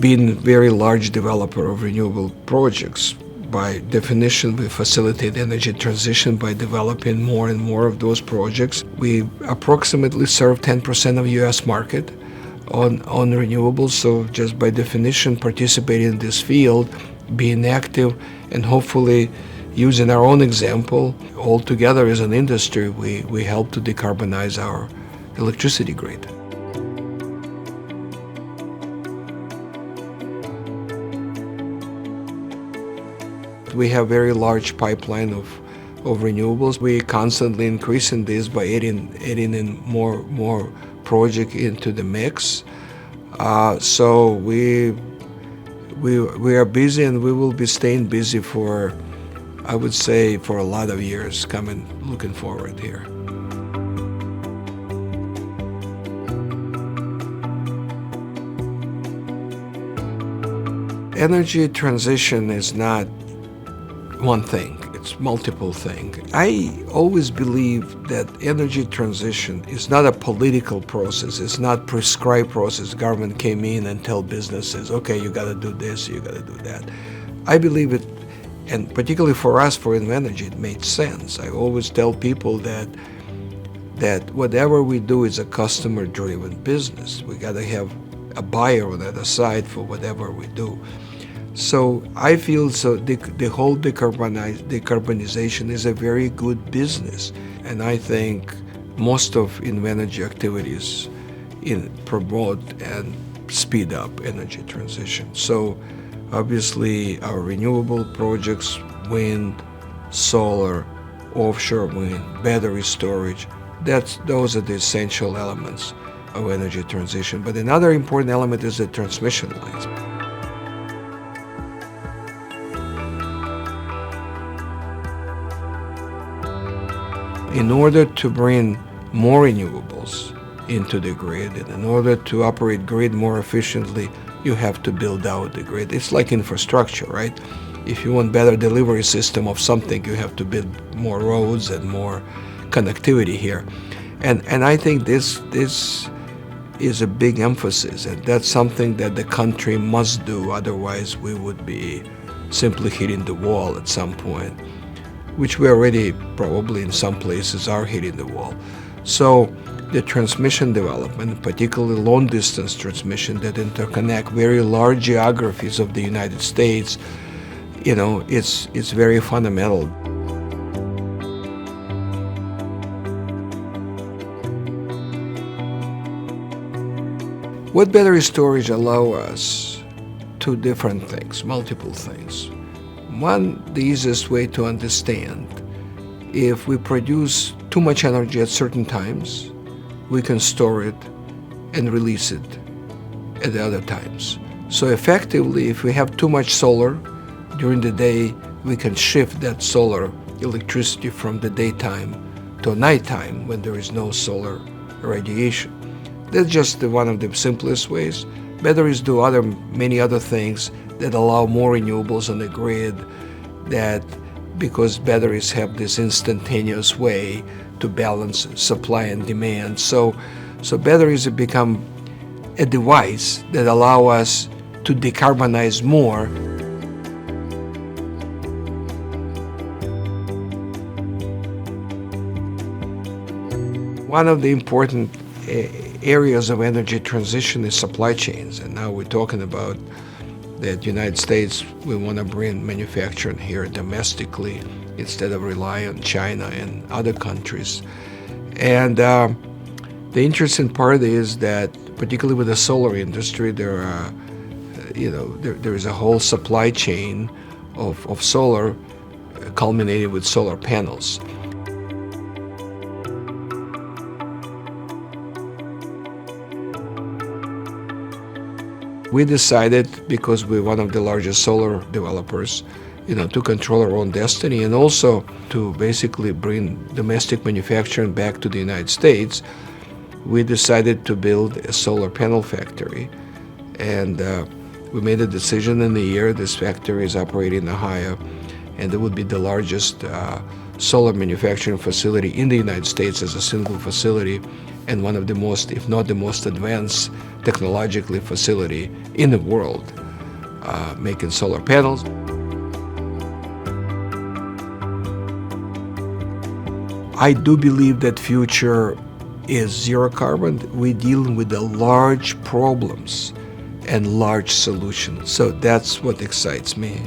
Being a very large developer of renewable projects, by definition, we facilitate energy transition by developing more and more of those projects. We approximately serve 10% of U.S. market on renewables, so just by definition, participating in this field, being active, and hopefully using our own example, all together as an industry, we help to decarbonize our electricity grid. We have very large pipeline of renewables. We constantly increasing this by adding in more project into the mix. So we are busy, and we will be staying busy for, I would say, for a lot of years coming, looking forward here. Energy transition is not one thing, it's multiple things. I always believe that energy transition is not a political process, it's not prescribed process. Government came in and tell businesses, okay, you gotta do this, you gotta do that. I believe it, and particularly for us, for Invenergy, it made sense. I always tell people that whatever we do is a customer-driven business. We gotta have a buyer on the other side for whatever we do. So I feel the whole decarbonization is a very good business, and I think most of Invenergy activities promote and speed up energy transition. So obviously our renewable projects, wind, solar, offshore wind, battery storage, those are the essential elements of energy transition. But another important element is the transmission lines. In order to bring more renewables into the grid, and in order to operate grid more efficiently, you have to build out the grid. It's like infrastructure, right? If you want better delivery system of something, you have to build more roads and more connectivity here. And I think this is a big emphasis, and that's something that the country must do, otherwise we would be simply hitting the wall at some point, which we already probably in some places are hitting the wall. So the transmission development, particularly long-distance transmission that interconnect very large geographies of the United States, it's very fundamental. What battery storage allow us? Two different things, multiple things. One, the easiest way to understand, if we produce too much energy at certain times, we can store it and release it at the other times. So effectively, if we have too much solar during the day, we can shift that solar electricity from the daytime to nighttime when there is no solar radiation. That's just one of the simplest ways. Batteries do many other things that allow more renewables on the grid, that because batteries have this instantaneous way to balance supply and demand. So batteries have become a device that allow us to decarbonize more. One of the important areas of energy transition is supply chains, and now we're talking about that United States, we want to bring manufacturing here domestically instead of rely on China and other countries. And the interesting part is that, particularly with the solar industry, there is a whole supply chain of solar, culminating with solar panels. We decided, because we're one of the largest solar developers, to control our own destiny, and also to basically bring domestic manufacturing back to the United States, we decided to build a solar panel factory. And we made a decision in the year. This factory is operating in Ohio, and it would be the largest solar manufacturing facility in the United States as a single facility. and one of the most, if not the most advanced technologically facility in the world making solar panels. I do believe that future is zero carbon. We're dealing with the large problems and large solutions. So that's what excites me.